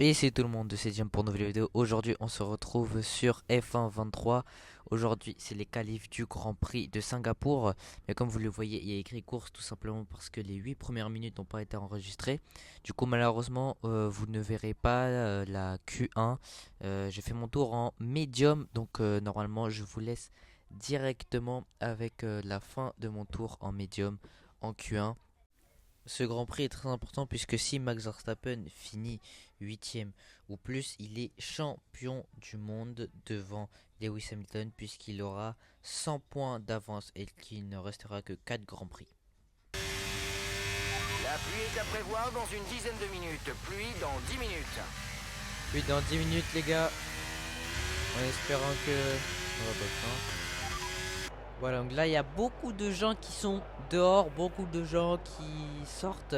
Et c'est tout le monde de 7ème pour une nouvelle vidéo. Aujourd'hui, on se retrouve sur F1 23. Aujourd'hui, c'est les qualifs du Grand Prix de Singapour. Mais comme vous le voyez, il y a écrit course tout simplement parce que les 8 premières minutes n'ont pas été enregistrées. Du coup, malheureusement, vous ne verrez pas la Q1. J'ai fait mon tour en médium. Donc, normalement, je vous laisse directement avec la fin de mon tour en médium en Q1. Ce Grand Prix est très important puisque si Max Verstappen finit huitième ou plus, il est champion du monde devant Lewis Hamilton puisqu'il aura 100 points d'avance et qu'il ne restera que 4 Grands Prix. La pluie est à prévoir dans une dizaine de minutes. Pluie dans 10 minutes. Puis dans 10 minutes les gars, en espérant que... on va pas. Voilà, donc là il y a beaucoup de gens qui sont dehors, beaucoup de gens qui sortent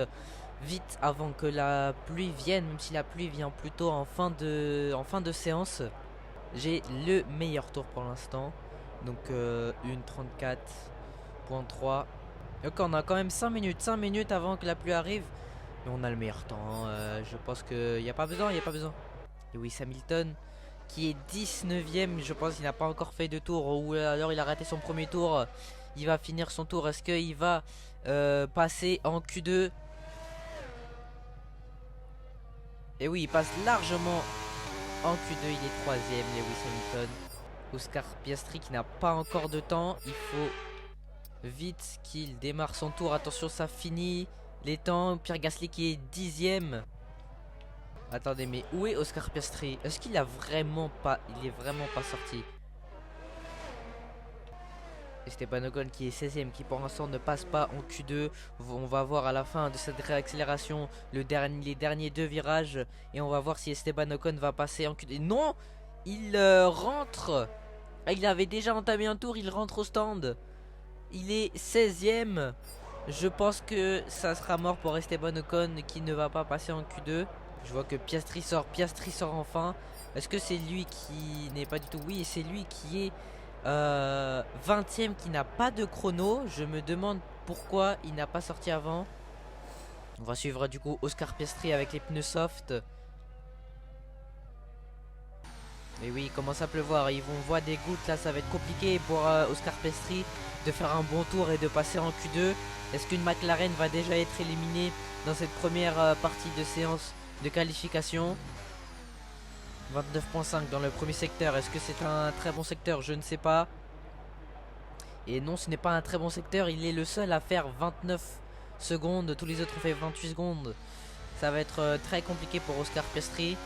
vite avant que la pluie vienne, même si la pluie vient plutôt en fin de séance. J'ai le meilleur tour pour l'instant, donc une 34.3. Donc on a quand même 5 minutes avant que la pluie arrive, mais on a le meilleur temps. Je pense qu'il n'y a pas besoin, il n'y a pas besoin. Lewis Hamilton qui est 19ème, je pense qu'il n'a pas encore fait de tour, ou alors il a raté son premier tour. Il va finir son tour, est-ce qu'il va passer en Q2? Et oui, il passe largement en Q2, il est 3ème, Lewis Hamilton. Oscar Piastri qui n'a pas encore de temps, il faut vite qu'il démarre son tour. Attention, ça finit les temps. Pierre Gasly qui est 10ème. Attendez, mais où est Oscar Piastri? Est-ce qu'il a vraiment pas... Il est vraiment pas sorti. Esteban Ocon qui est 16ème, qui pour l'instant ne passe pas en Q2. On va voir à la fin de cette réaccélération les derniers deux virages. Et on va voir si Esteban Ocon va passer en Q2. Non, il rentre. Il avait déjà entamé un tour, il rentre au stand. Il est 16ème. Je pense que ça sera mort pour Esteban Ocon qui ne va pas passer en Q2. Je vois que Piastri sort enfin. Est-ce que c'est lui qui n'est pas du tout... Oui, c'est lui qui est 20ème, qui n'a pas de chrono. Je me demande pourquoi il n'a pas sorti avant. On va suivre du coup Oscar Piastri avec les pneus soft. Et oui, il commence à pleuvoir. On voit des gouttes là, ça va être compliqué pour Oscar Piastri de faire un bon tour et de passer en Q2. Est-ce qu'une McLaren va déjà être éliminée dans cette première partie de séance de qualification? 29.5 dans le premier secteur. Est-ce que c'est un très bon secteur? Je ne sais pas. Et non, ce n'est pas un très bon secteur. Il est le seul à faire 29 secondes. Tous les autres ont fait 28 secondes. Ça va être très compliqué pour Oscar Piastri.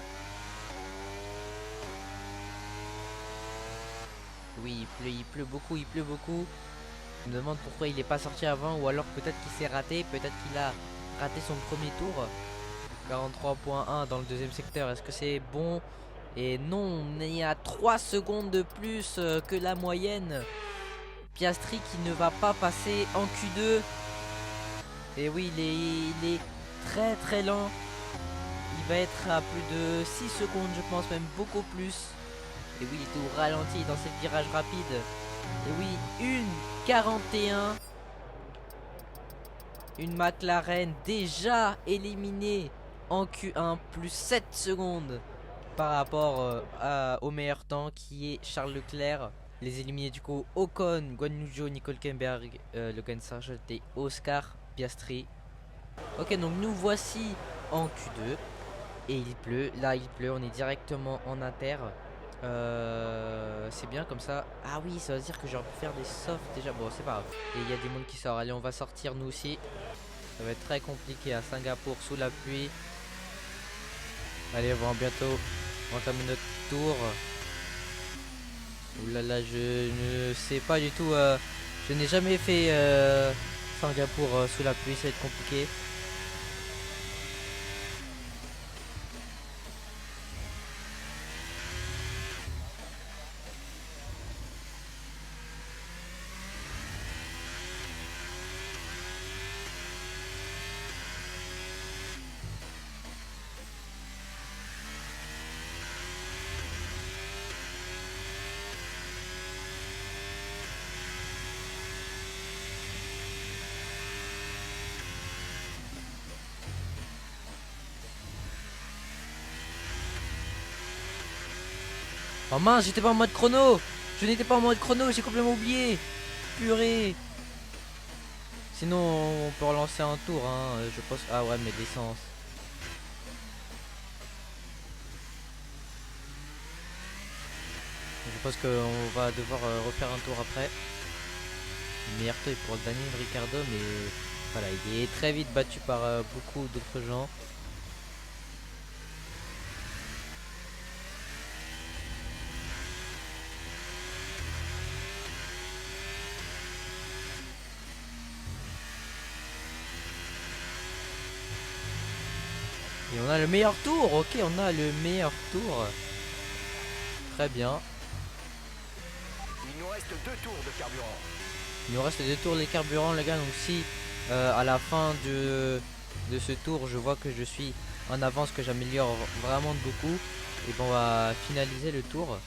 Oui, il pleut beaucoup, il pleut beaucoup. Je me demande pourquoi il n'est pas sorti avant, ou alors peut-être qu'il s'est raté, peut-être qu'il a raté son premier tour. 43.1 dans le deuxième secteur, est-ce que c'est bon? Et non, il y a 3 secondes de plus que la moyenne. Piastri qui ne va pas passer en Q2. Et oui, il est très très lent. Il va être à plus de 6 secondes, je pense, même beaucoup plus. Et oui, il est au ralenti dans ces virages rapides. Et oui, une 41. Une McLaren déjà éliminée en Q1, plus 7 secondes par rapport au meilleur temps qui est Charles Leclerc. Les éliminés du coup Ocon, Guan Yu Zhou, Nicole Kemberg, Logan Sargent et Oscar Piastri. Ok, donc nous voici en Q2 et il pleut. Là il pleut, on est directement en inter. C'est bien comme ça. Ah oui, ça veut dire que j'aurais pu faire des softs déjà. Bon, c'est pas grave. Et il y a du monde qui sort. Allez, on va sortir nous aussi. Ça va être très compliqué à Singapour sous la pluie. Allez, on va bientôt entamer notre tour. Ouh là là, je ne sais pas du tout. Je n'ai jamais fait Singapour sous la pluie, ça va être compliqué. Oh mince, j'étais pas en mode chrono. Je n'étais pas en mode chrono, j'ai complètement oublié. Purée. Sinon, on peut relancer un tour, hein. Je pense. Ah ouais, mais l'essence. Je pense qu'on va devoir refaire un tour après. Meilleur tour pour Daniel Ricciardo, mais voilà, il est très vite battu par beaucoup d'autres gens. Et on a le meilleur tour, ok, on a le meilleur tour. Très bien. Il nous reste 2 tours de carburant. Il nous reste 2 tours de carburant, les gars. Donc si à la fin de ce tour, je vois que je suis en avance, que j'améliore vraiment beaucoup, et bon, on va finaliser le tour.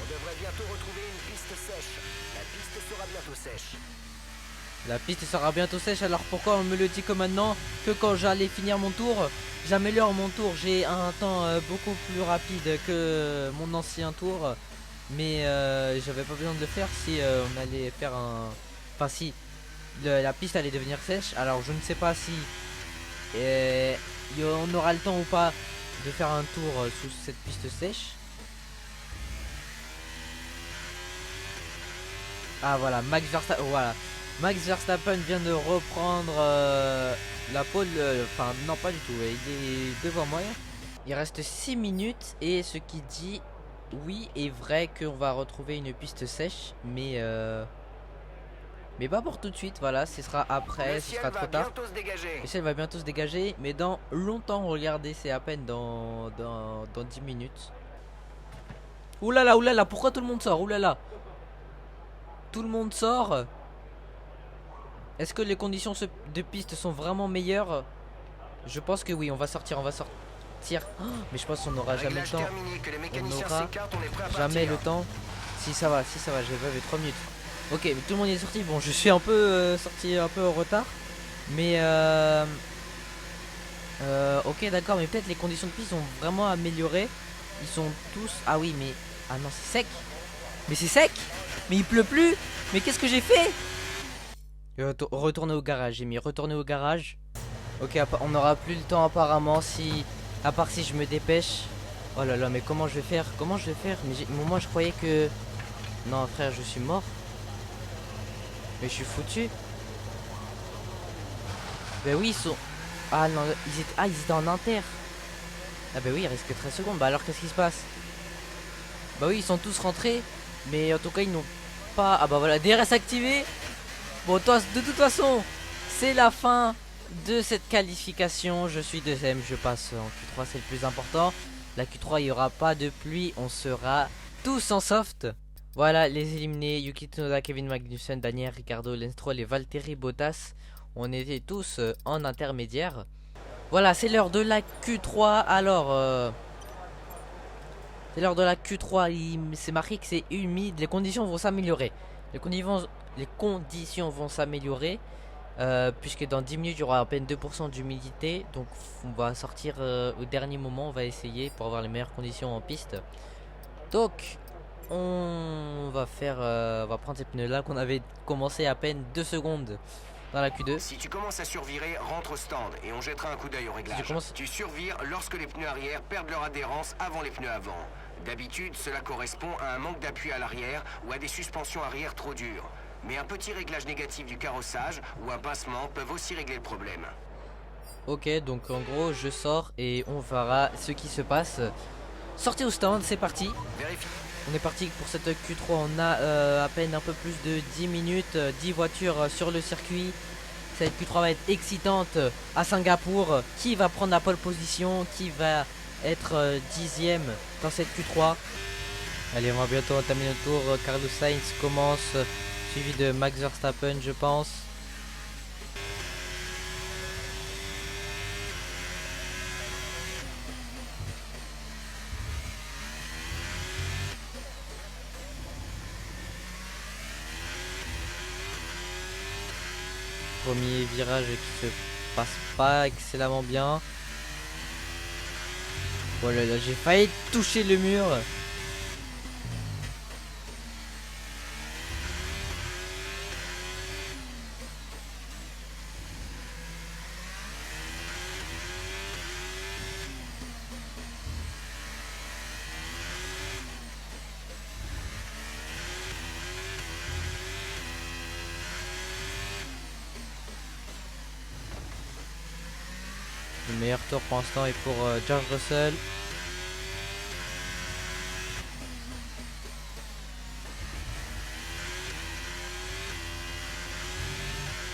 On devrait bientôt retrouver une piste sèche. La piste sera bientôt sèche. La piste sera bientôt sèche, alors pourquoi on me le dit que maintenant? Que quand j'allais finir mon tour, j'améliore mon tour. J'ai un temps beaucoup plus rapide que mon ancien tour. Mais j'avais pas besoin de le faire si on allait faire un... Enfin si la piste allait devenir sèche. Alors je ne sais pas si on aura le temps ou pas de faire un tour sous cette piste sèche. Ah voilà, Max Verstappen vient de reprendre la pole. Enfin non, pas du tout, il est devant moi. Il reste 6 minutes et ce qui dit oui est vrai qu'on va retrouver une piste sèche, mais pas pour tout de suite. Voilà, ce sera après, ce sera trop tard. Le ciel va bientôt se dégager, mais dans longtemps. Regardez, c'est à peine dans 10 minutes. Oulala, pourquoi tout le monde sort? Oulala, tout le monde sort. Est-ce que les conditions de piste sont vraiment meilleures? Je pense que oui, on va sortir. Oh, mais je pense qu'on n'aura jamais le temps. On n'aura jamais le temps. Si ça va, j'avais 3 minutes. Ok, mais tout le monde est sorti. Bon, je suis un peu sorti un peu en retard. Mais ok, d'accord, mais peut-être les conditions de piste sont vraiment améliorées. Ils sont tous... Ah oui, mais... Ah non, c'est sec. Mais c'est sec. Mais il pleut plus. Mais qu'est-ce que j'ai fait? Retourner au garage, j'ai mis retourner au garage. Ok, on n'aura plus le temps apparemment à part si je me dépêche. Oh là là, mais comment je vais faire? Mais moi je croyais que... Non frère, je suis mort. Mais je suis foutu. Ben oui, ils sont... Ah non, ils étaient en inter. Ah ben oui, il reste que 13 secondes. Bah alors qu'est-ce qui se passe? Bah oui, ils sont tous rentrés. Mais en tout cas, ils n'ont pas... Ah bah voilà, DRS activé. Bon, de toute façon, c'est la fin de cette qualification. Je suis deuxième, je passe en Q3, c'est le plus important. La Q3, il n'y aura pas de pluie, on sera tous en soft. Voilà, les éliminés, Yuki Tsunoda, Kevin Magnussen, Daniel Ricciardo, Lance Stroll et Valtteri Bottas. On était tous en intermédiaire. Voilà, c'est l'heure de la Q3. Alors, c'est l'heure de la Q3. C'est marqué que c'est humide. Les conditions vont s'améliorer. Les conditions vont s'améliorer. Puisque dans 10 minutes, il y aura à peine 2% d'humidité. Donc, on va sortir au dernier moment. On va essayer pour avoir les meilleures conditions en piste. Donc, on va prendre ces pneus là qu'on avait commencé à peine 2 secondes dans la Q2. Si tu commences à survirer, rentre au stand et on jettera un coup d'œil au réglage. Tu survires lorsque les pneus arrière perdent leur adhérence avant les pneus avant. D'habitude, cela correspond à un manque d'appui à l'arrière ou à des suspensions arrière trop dures. Mais un petit réglage négatif du carrossage ou un pincement peuvent aussi régler le problème. Ok, donc en gros, je sors et on verra ce qui se passe. Sortez au stand, c'est parti. Vérifie. On est parti pour cette Q3, on a à peine un peu plus de 10 minutes, 10 voitures sur le circuit. Cette Q3 va être excitante à Singapour. Qui va prendre la pole position? Qui va être 10e dans cette Q3? Allez, on va bientôt entamer notre tour. Carlos Sainz commence, suivi de Max Verstappen, je pense. Premier virage qui se passe pas excellemment bien. Voilà, là j'ai failli toucher le mur. Le meilleur tour pour l'instant est pour George Russell.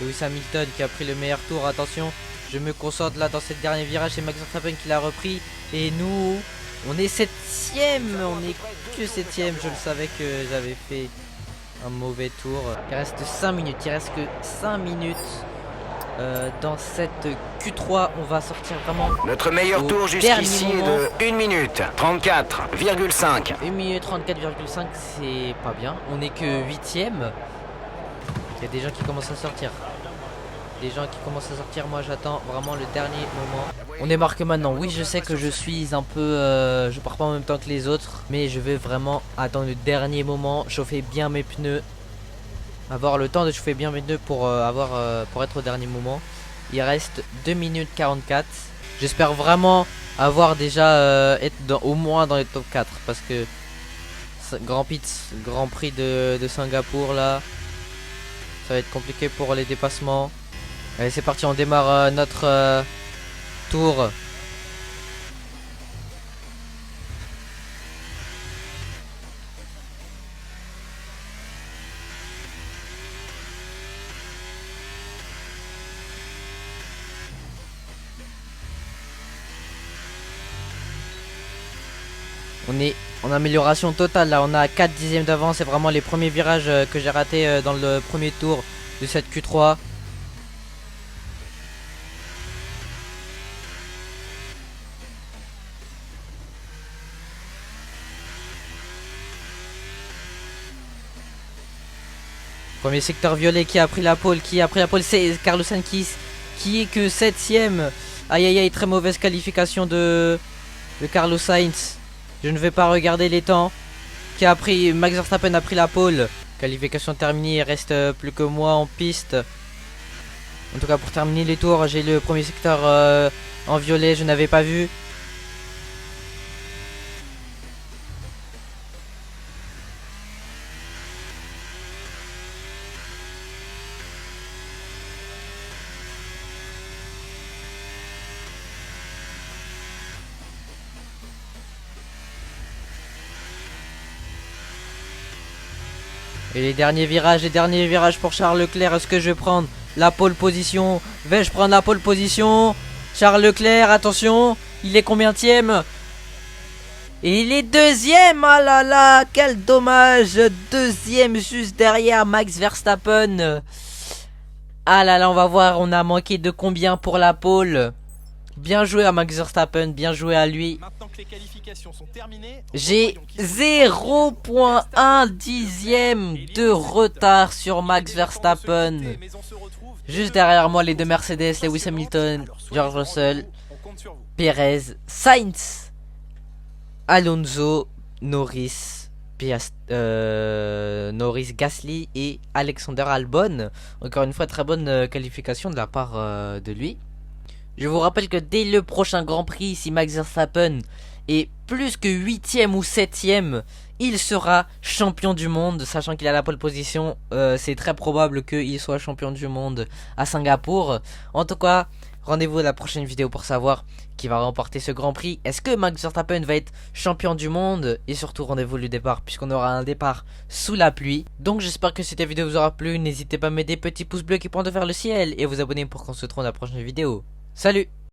Lewis Hamilton qui a pris le meilleur tour. Attention, je me concentre là dans cette dernier virage. C'est Max Verstappen qui l'a repris. Et nous, on est 7ème. On est que 7ème. Je le savais que j'avais fait un mauvais tour. Il reste 5 minutes. Il reste que 5 minutes. Dans cette Q3, on va sortir vraiment. Notre meilleur tour jusqu'ici est de 1 minute 34,5. 1 minute 34,5, c'est pas bien. On est que 8ème. Il y a des gens qui commencent à sortir. Moi j'attends vraiment le dernier moment. On démarque maintenant. Oui, je sais que je suis un peu. Je pars pas en même temps que les autres. Mais je vais vraiment attendre le dernier moment. Chauffer bien mes pneus. Avoir le temps de chauffer bien mes pneus pour être au dernier moment. Il reste 2 minutes 44. J'espère vraiment avoir déjà être au moins dans les top 4 parce que Grand Prix de Singapour là, ça va être compliqué pour les dépassements. Allez, c'est parti, on démarre notre tour. On est en amélioration totale là, on a 4 dixièmes d'avance. C'est vraiment les premiers virages que j'ai ratés dans le premier tour de cette Q3. Premier secteur violet qui a pris la pole, c'est Carlos Sainz qui est que 7ème. Aïe aïe aïe, très mauvaise qualification de Carlos Sainz. Je ne vais pas regarder les temps. Max Verstappen a pris la pole. Qualification terminée, il reste plus que moi en piste. En tout cas pour terminer les tours, j'ai le premier secteur en violet, je n'avais pas vu. Et les derniers virages pour Charles Leclerc. Est-ce que je vais prendre la pole position? Vais-je prendre la pole position? Charles Leclerc, attention. Il est combienième? Et il est 2ème. Ah là là, quel dommage. 2ème juste derrière Max Verstappen. Ah là là, on va voir. On a manqué de combien pour la pole? Bien joué à Max Verstappen, bien joué à lui. J'ai 0,1 dixième de retard sur Max Verstappen. Juste derrière moi, les deux Mercedes, Lewis Hamilton, George Russell, Perez, Sainz, Alonso, Norris, Gasly et Alexander Albon. Encore une fois, très bonne qualification de la part de lui. Je vous rappelle que dès le prochain Grand Prix, si Max Verstappen est plus que 8ème ou 7ème, il sera champion du monde, sachant qu'il a la pole position. C'est très probable qu'il soit champion du monde à Singapour. En tout cas, rendez-vous à la prochaine vidéo pour savoir qui va remporter ce Grand Prix. Est-ce que Max Verstappen va être champion du monde? Et surtout, rendez-vous le départ, puisqu'on aura un départ sous la pluie. Donc j'espère que cette vidéo vous aura plu. N'hésitez pas à mettre des petits pouces bleus qui pointent vers le ciel et vous abonner pour qu'on se retrouve dans la prochaine vidéo. Salut!